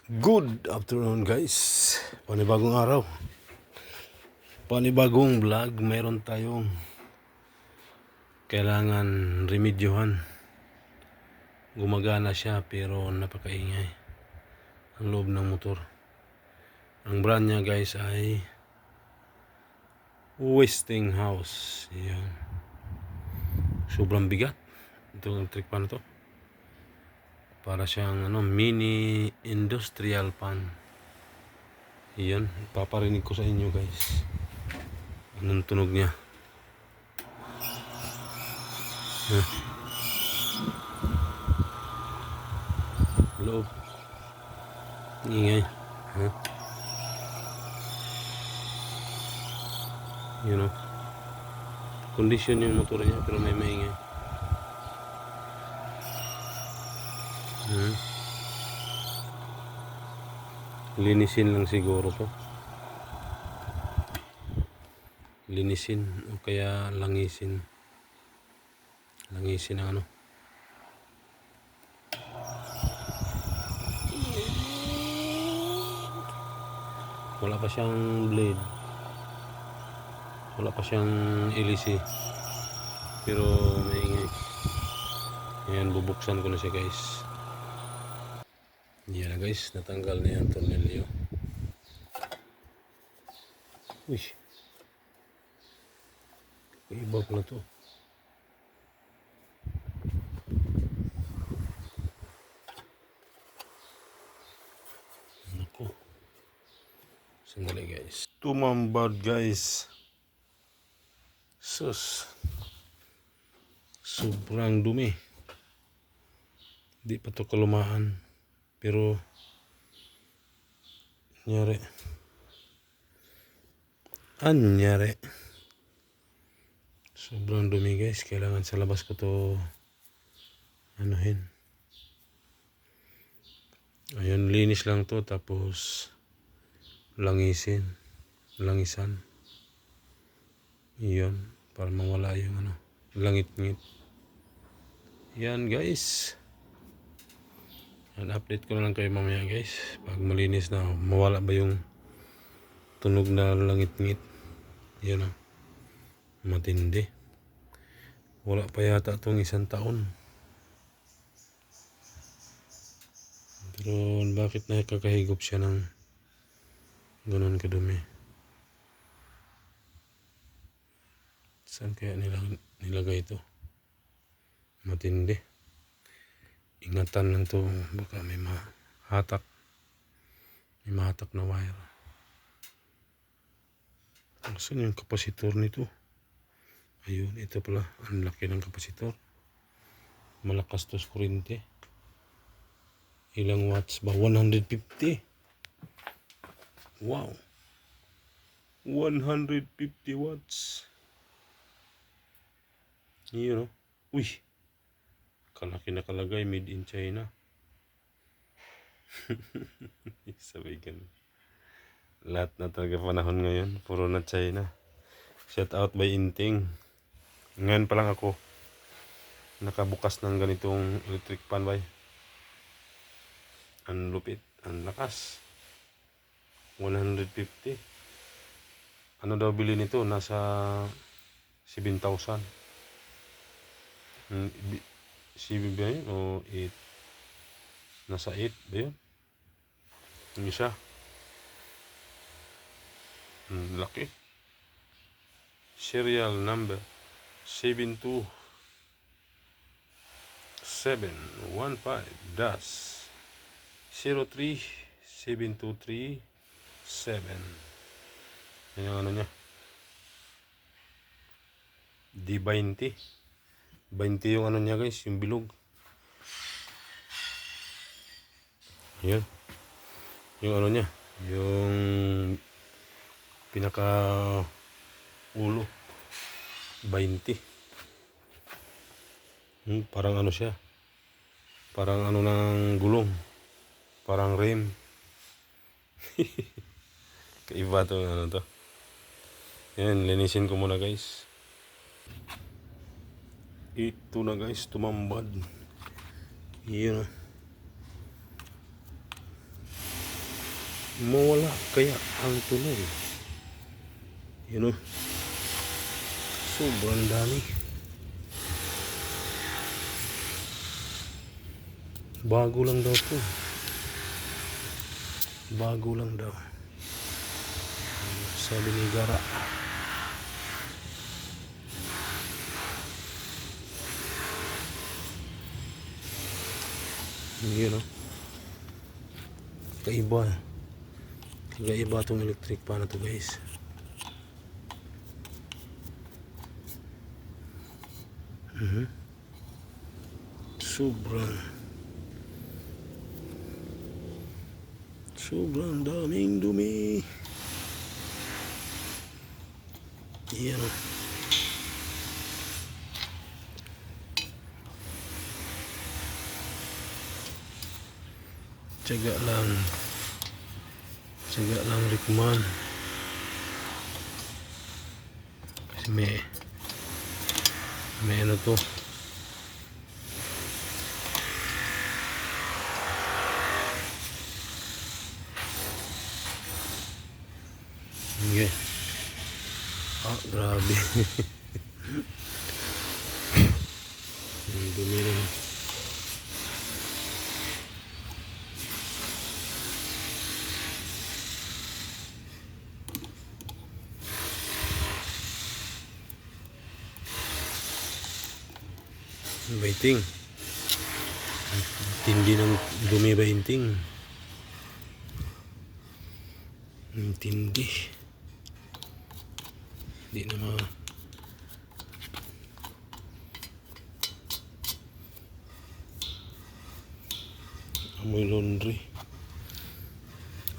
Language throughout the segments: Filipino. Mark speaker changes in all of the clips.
Speaker 1: Good afternoon guys. Panibagong araw. Panibagong vlog. Meron tayong kailangan remedyohan. Gumagana siya pero napakaingay ang loob ng motor. Ang brand niya guys ay Westinghouse. Yan. Sobrang bigat. Itong electric pan to. Para siyang mini industrial pan. Iyan, paparinig ko sa inyo guys. Anong tunog niya? Loob. Ingay. You know. Condition yung motor niya pero may maingay. Linisin lang siguro to. Linisin o kaya langisin. Langisin ang Wala pa siyang blade. Wala pa siyang ilisi. Pero maingay. Ayan, bubuksan ko na siya guys. Yan na guys, natanggal na yung tornilyo. Uy. Iba pala to. Naku. Sandali guys. Tumambad guys. Sus. Sobrang dumi. Di pa to kalumaan. Pero anyari. Sobrang dumi guys. Kailangan sa labas ko to anuhin. Ayun, linis lang to. Tapos langisan. Iyon. Para mawala yung langit-ngit. Yan guys. And update ko na lang kayo mamaya guys. Pag malinis na, mawala ba yung tunog na langit-ngit. Yan o. Matindi. Wala pa yata itong 1 taon. Pero bakit nakakahigop siya ng ganun kadumi? Saan kaya nilagay ito? Matindi. Ingatan lang to, baka may mahatak. May mahatak na wire. Saan yung kapasitor nito? Ayun, ito pala. Ang laki ng kapasitor. Malakas to sa kurente. Ilang watts ba? 150. Wow. 150 watts. Yun o. Uy. Kalaki na kalagay, made in China. Sabay ganun. Lahat na talaga panahon ngayon, puro na China. Shout out by Inting. Ngayon pa lang ako nakabukas ng ganitong electric pan bay. Ang lupit, ang lakas. 150. Ano daw bili nito? Nasa 7,000. 7 ba yun? O 8? Nasa 8 ba yun? Yung isa. Laki. Serial number 72715-03723-7. Yan yung niya. D20. 20 yung niya guys, yung bilog. Yan. Yung niya. Yung pinaka ulo. 20. Parang siya. Parang ng gulong. Parang rim. Kaiba to to. Yan, linisin ko muna guys. Ito na guys, tumambad. Yan. mawala kaya ang tunog. Yun o. Sobrang dami. Bago lang daw to. Bago lang daw. Sabi ni Gara. Yun o. Kaiba. Kaiba itong electric pan na to guys. Sobrang daming dumi. Yan o. Tiyaga lang Rickman. Kasi may ano to. Okay. Grabe. Ang dumi rin. Baiting. Tindi ng dumi baiting. Tindi. Hindi na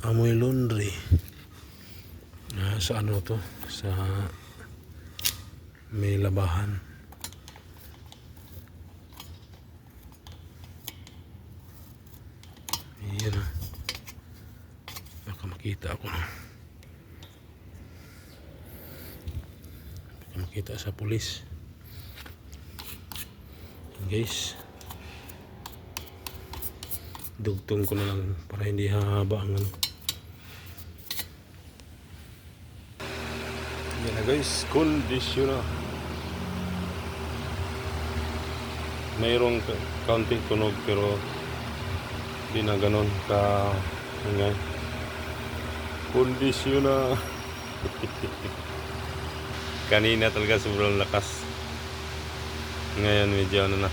Speaker 1: amoy laundry. Sa ano to? Sa may labahan. Ayan o. Baka makita ako na. Baka makita sa pulis. Guys, dugtong ko na lang para hindi hahaba ang ano. Yan na guys, kondisyon na. Mayroong kaunting tunog pero di na ganon ka ingay. Kondisyon na. Kanina talaga sobrang lakas. Ngayon medyo ano na.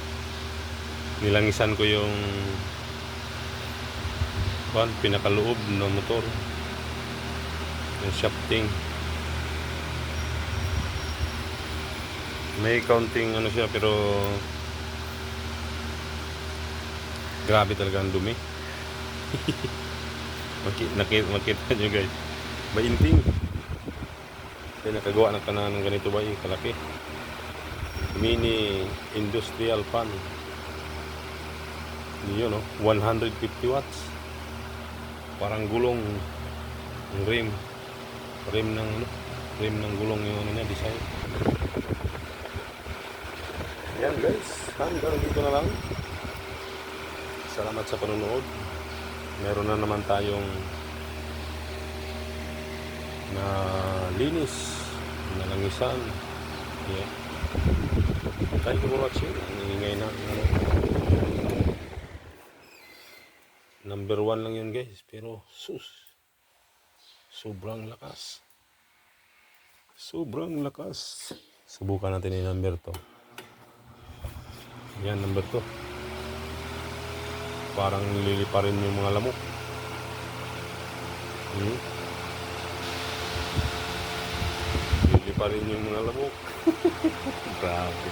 Speaker 1: Nilangisan ko yung pinakaloob ng motor. Yung shafting. May counting ano siya pero grabe talaga ang dumi. Makita nyo guys. Bainting. Kaya nakagawa na ka na ng ganito ba yung kalaki. Mini industrial pan. Yun no, 150 watts. Parang gulong ng rim ng gulong yung ano niya, design. Yan guys, hanggang dito na lang. Salamat sa panonood. Meron na naman tayong na linis, nalangisan. Yeah. Thank you for watching. Ang ingay na. Number 1 lang yun guys. Pero sobrang lakas. Sobrang lakas. Subukan natin yung number 2. Yan, number 2. Parang nililiparin yung mga lamok. Nililiparin yung mga lamok. Grabe.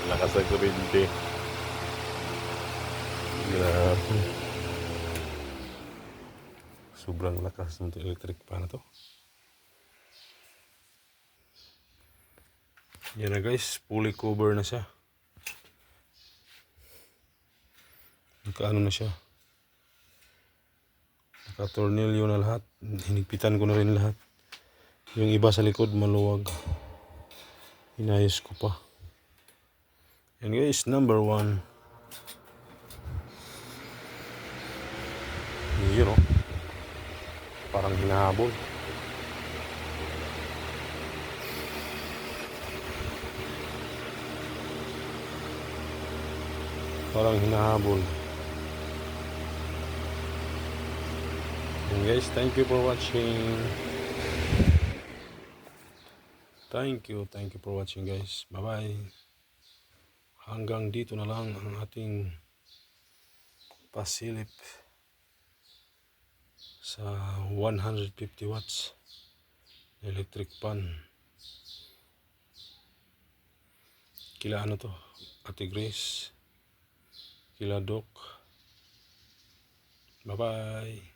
Speaker 1: Lakas ang kurente. Grabe. Sobrang lakas ng electric pan na to. Yan na guys, fully cover na siya. Nakaano na siya. Naka-tornilyo na lahat. Hinigpitan ko na rin lahat. Yung iba sa likod maluwag. Inayos ko pa. Yan guys, number 1. Yun o. Parang hinahabol. Parang hinahabol. And guys, thank you for watching. Thank you for watching guys. Bye-bye. Hanggang dito na lang ang ating pasilip sa 150 watts electric pan. Kila ano to? Ate Grace. Kila Doc. Bye-bye.